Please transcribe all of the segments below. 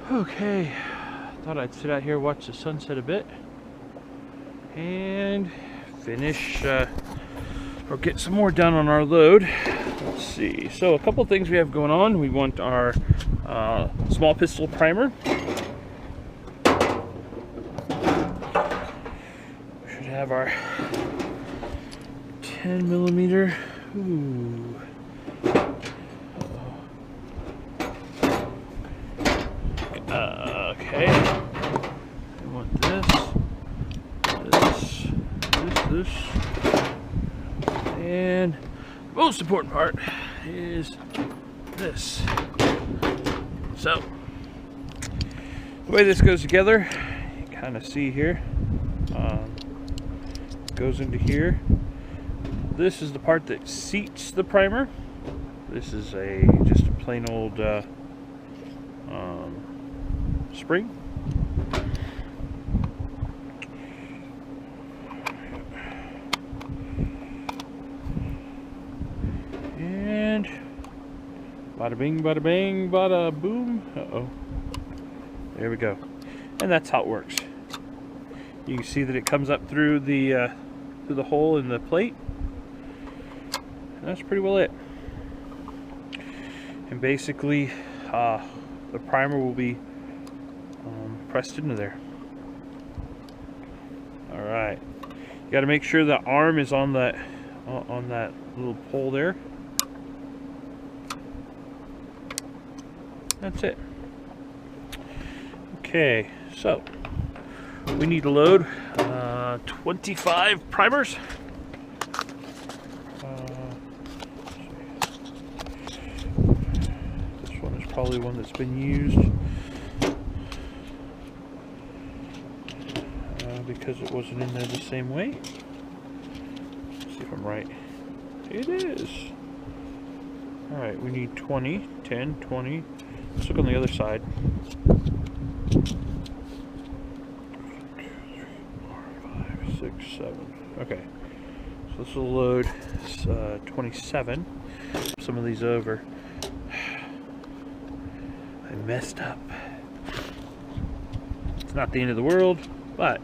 Okay, thought I'd sit out here, watch the sunset a bit, and finish or get some more done on our load. Let's see. So a couple things we have going on. We want our small pistol primer. We should have our 10mm. Ooh. Okay. I want this, and the most important part is this. So, the way this goes together, you kind of see here, goes into here. This is the part that seats the primer. This is just a plain old spring. And bada bing, bada bang, bada boom. Uh-oh. There we go. And that's how it works. You can see that it comes up through the hole in the plate. And that's pretty well it. And basically, the primer will be pressed into there. All right. You got to make sure the arm is on that little pole there. That's it. Okay, so we need to load 25 primers. This one is probably one that's been used because it wasn't in there the same way. Let's see if I'm right. It is. All right, we need 20, 10, 20. Let's look on the other side. 1, 2, 3, 4, 5, 6, 7. Okay, so this will load 27. Some of these over. I messed up. It's not the end of the world, but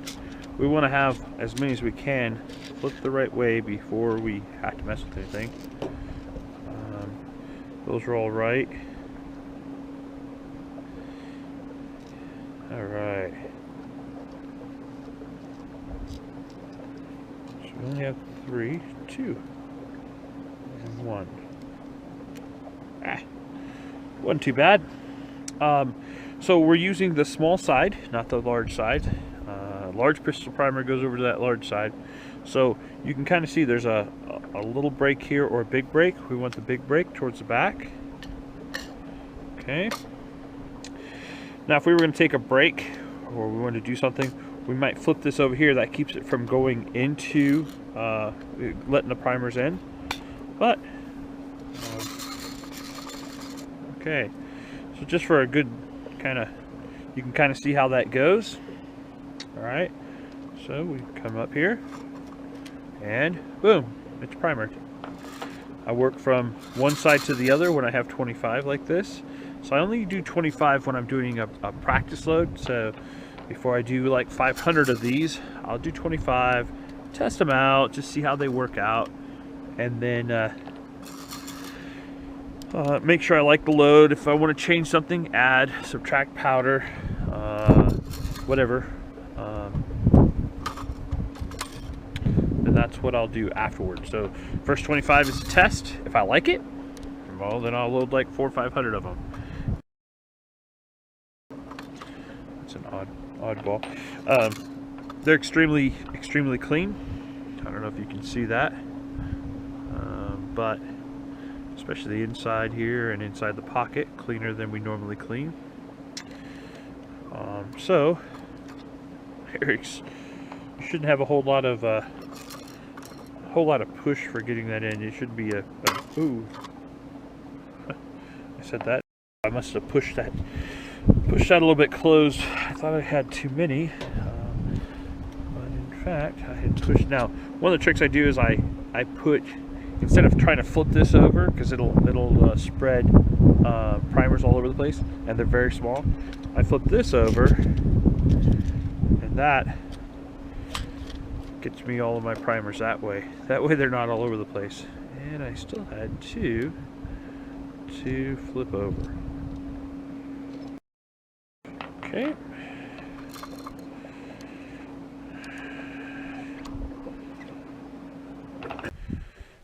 we want to have as many as we can flipped the right way before we have to mess with anything. Those are all right. All right. So we only have 3, 2, and 1. Wasn't too bad. So we're using the small side, not the large side. Large pistol primer goes over to that large side. So you can kind of see there's a little break here or a big break. We want the big break towards the back. Okay. Now if we were going to take a break or we want to do something, we might flip this over here. That keeps it from going into letting the primers in. But okay, so just for a good kind of, you can kind of see how that goes. All right, so we come up here and boom, it's primered. I work from one side to the other when I have 25 like this. So I only do 25 when I'm doing a practice load. So before I do like 500 of these, I'll do 25, test them out, just see how they work out, and then make sure I like the load. If I want to change something, add, subtract powder, whatever. And that's what I'll do afterwards. So first 25 is a test. If I like it, well, then I'll load like 400 or 500 of them. That's an oddball. They're extremely clean. I don't know if you can see that, but especially the inside here and inside the pocket, cleaner than we normally clean. So you shouldn't have a whole lot of push for getting that in. It should be ooh. I said that. I must have pushed that a little bit closed. I thought I had too many, but in fact I had pushed. Now, one of the tricks I do is I put, instead of trying to flip this over, because it'll spread primers all over the place, and they're very small. I flip this over, and that gets me all of my primers that way. That way they're not all over the place. And I still had two to flip over. Okay.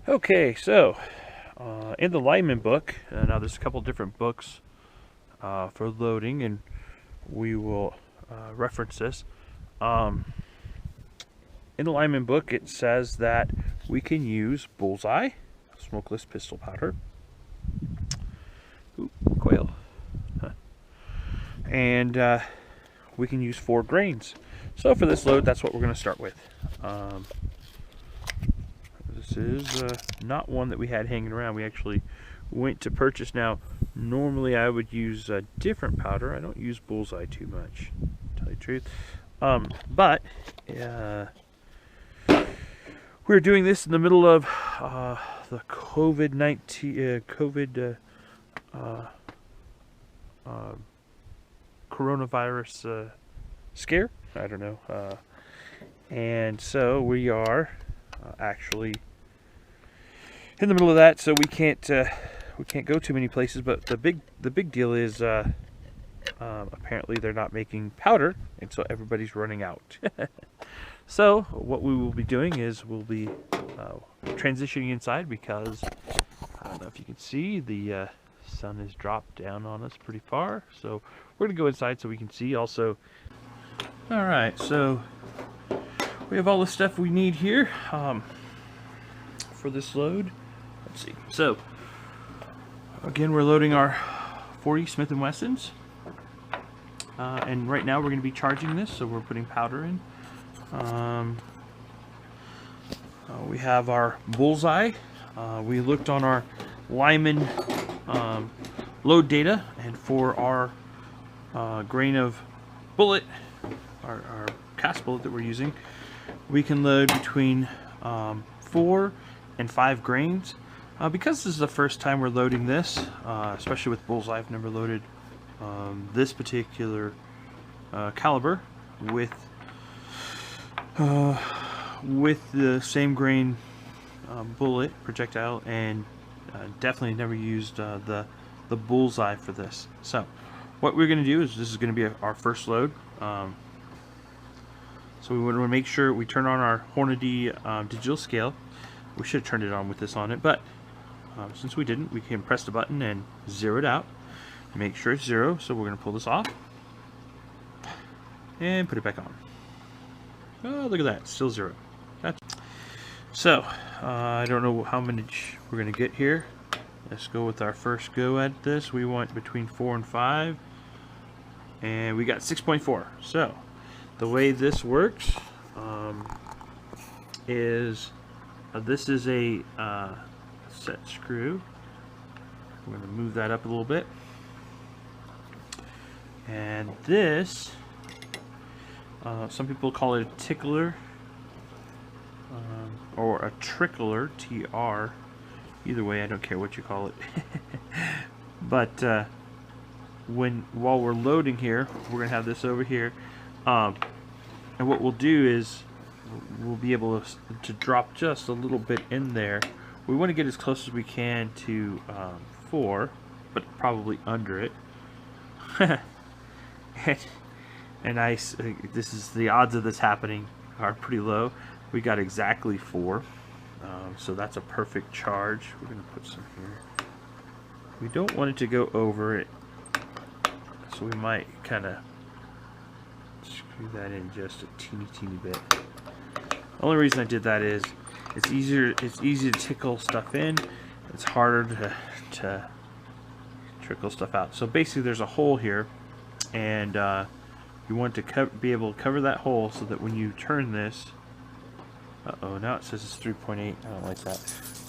Okay, so in the Lyman book, now there's a couple different books for loading, and we will reference this. In the Lyman book, it says that we can use Bullseye, smokeless pistol powder, quail, and we can use 4 grains. So for this load, that's what we're going to start with. This is not one that we had hanging around. We actually went to purchase. Now, normally I would use a different powder. I don't use Bullseye too much, to tell you the truth. But we're doing this in the middle of the COVID-19 coronavirus scare. I don't know. And so we are actually in the middle of that, so we can't go too many places. But the big deal is apparently they're not making powder, and so everybody's running out. So what we will be doing is we'll be transitioning inside, because I don't know if you can see, the sun has dropped down on us pretty far. So we're gonna go inside so we can see also. All right, so we have all the stuff we need here for this load. Let's see. So again, we're loading our 40 Smith & Wessons, and right now we're going to be charging this, so we're putting powder in. We have our Bullseye. We looked on our Lyman load data, and for our grain of bullet, our cast bullet that we're using, we can load between 4 and 5 grains. Because this is the first time we're loading this, especially with Bullseye, I've never loaded this particular caliber with the same grain bullet projectile, and definitely never used the Bullseye for this. So what we're going to do is, this is going to be our first load. So we want to make sure we turn on our Hornady digital scale. We should have turned it on with this on it, but since we didn't, we can press the button and zero it out. Make sure it's 0, so we're going to pull this off and put it back on. Oh, look at that, still 0. So, I don't know how many we're going to get here. Let's go with our first go at this. We want between 4 and 5, and we got 6.4. So, the way this works is this is a set screw. We're going to move that up a little bit, and this some people call it a tickler or a trickler, TR. Either way, I don't care what you call it. But while we're loading here, we're gonna have this over here, and what we'll do is we'll be able to drop just a little bit in there. We want to get as close as we can to 4, but probably under it. And this is the odds of this happening are pretty low. We got exactly 4, so that's a perfect charge. We're going to put some here. We don't want it to go over it, so we might kind of screw that in just a teeny bit. The only reason I did that is it's easy to tickle stuff in. It's harder to trickle stuff out. So basically, there's a hole here, and you want to be able to cover that hole so that when you turn this, now it says it's 3.8. I don't like that.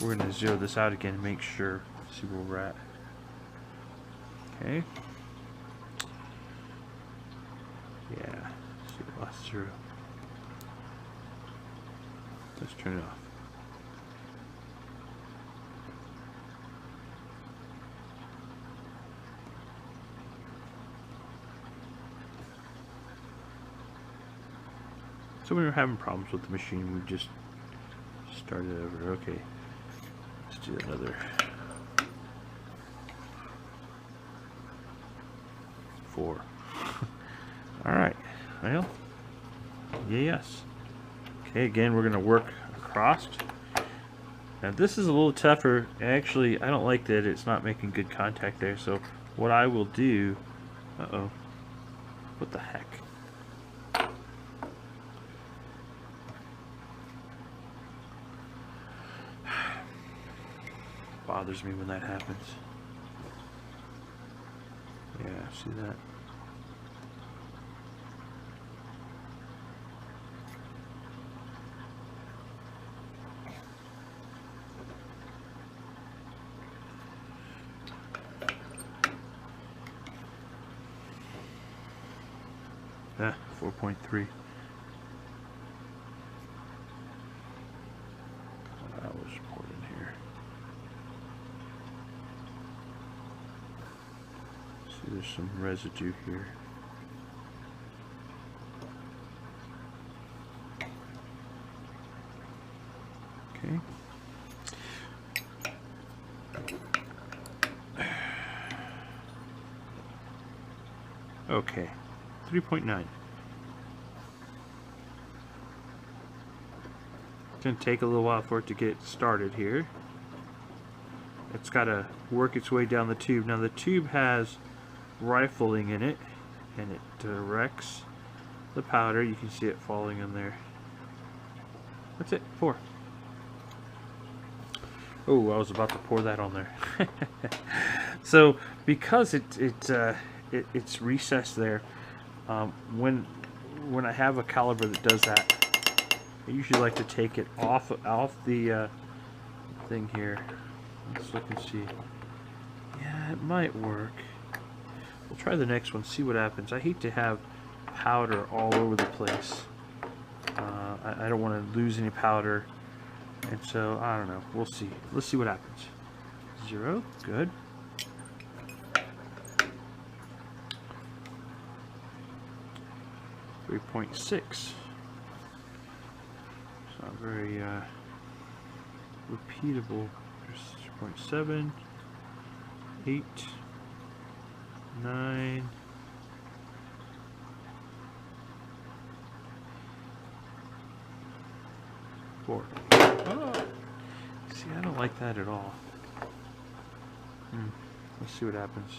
We're going to zero this out again and make sure, see where we're at. Okay. Yeah. See, we lost 0. Let's turn it off. So when we're having problems with the machine, we just start it over. Okay, let's do another 4. Alright, well, yes. Okay, again, we're going to work across. Now this is a little tougher. Actually, I don't like that it's not making good contact there, so what I will do... Uh-oh. What the heck? Bothers me when that happens. Yeah, see that? Ah, 4.3. That was important here. See, there's some residue here. Okay. Okay. 3.9. It's going to take a little while for it to get started here. It's got to work its way down the tube. Now the tube has rifling in it, and it directs the powder. You can see it falling in there. That's it. 4. Oh, I was about to pour that on there. So because it's recessed there, when I have a caliber that does that, I usually like to take it off the thing here. Let's look and see. Yeah, it might work. We'll try the next one, see what happens. I hate to have powder all over the place. I don't want to lose any powder, and so I don't know. We'll see. Let's see what happens. 0, good. .6. It's not very repeatable. There's 0.7, 8, 9, 4. Oh. See, I don't like that at all. Let's see what happens.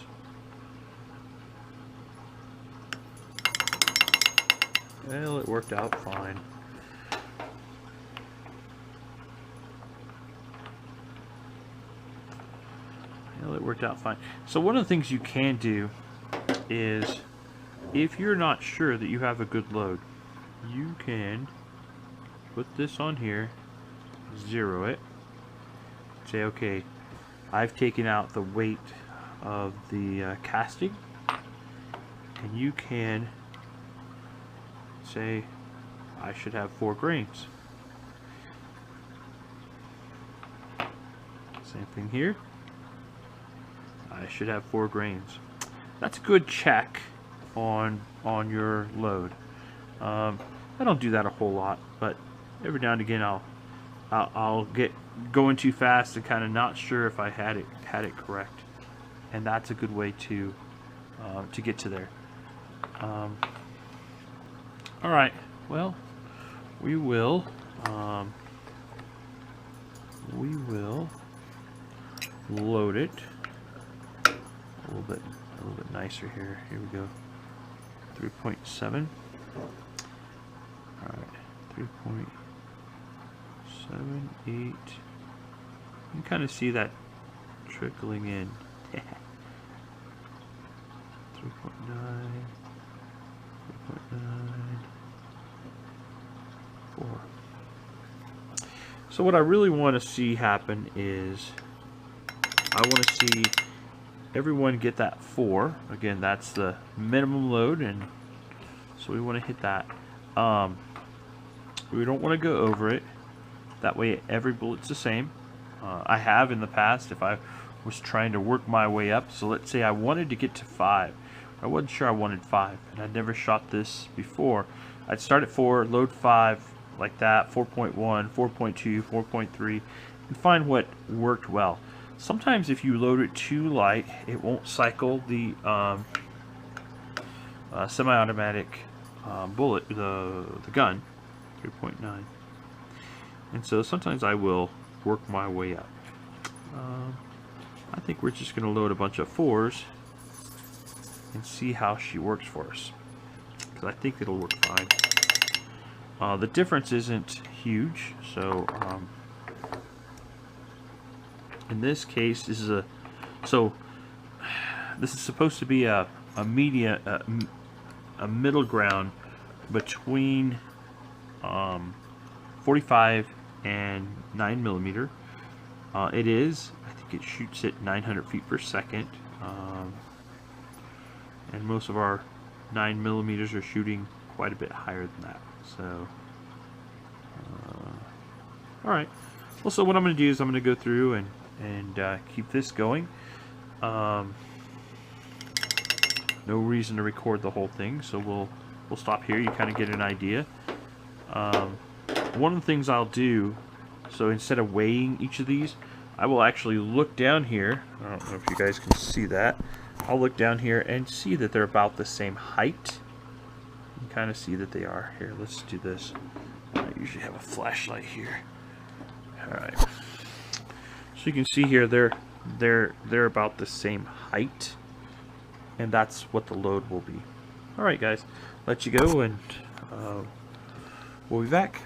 Well, it worked out fine. Well, it worked out fine. So one of the things you can do is, if you're not sure that you have a good load, you can put this on here, 0 it, say, okay, I've taken out the weight of the casting, and you can say I should have 4 grains. Same thing here. I should have 4 grains. That's a good check on your load. I don't do that a whole lot, but every now and again I'll get going too fast and kind of not sure if I had it correct, and that's a good way to get to there. All right. Well, we will load it a little bit nicer here. Here we go. 3.7. All right. 3.7, 8. You can kind of see that trickling in. 3.9. 3.9. 4. So what I really want to see happen is I want to see everyone get that 4. Again, that's the minimum load, and so we want to hit that. We don't want to go over it. That way every bullet's the same. I have in the past, if I was trying to work my way up, so let's say I wanted to get to 5. I wasn't sure I wanted 5, and I'd never shot this before. I'd start at 4, load 5 like that, 4.1, 4.2, 4.3, and find what worked well. Sometimes if you load it too light, it won't cycle the semi-automatic bullet, the gun, 3.9. And so sometimes I will work my way up. I think we're just going to load a bunch of 4s and see how she works for us, because I think it'll work fine. The difference isn't huge, so in this case, this is supposed to be a middle ground between 45 and 9mm. It is. I think it shoots at 900 feet per second, and most of our 9mm are shooting quite a bit higher than that. So, all right. Well, so what I'm going to do is I'm going to go through and keep this going. No reason to record the whole thing, so we'll stop here. You kind of get an idea. One of the things I'll do, so instead of weighing each of these, I will actually look down here. I don't know if you guys can see that. I'll look down here and see that they're about the same height. You can kind of see that they are. Here, let's do this. I usually have a flashlight here. Alright. So you can see here they're about the same height. And that's what the load will be. Alright guys, let you go, and we'll be back.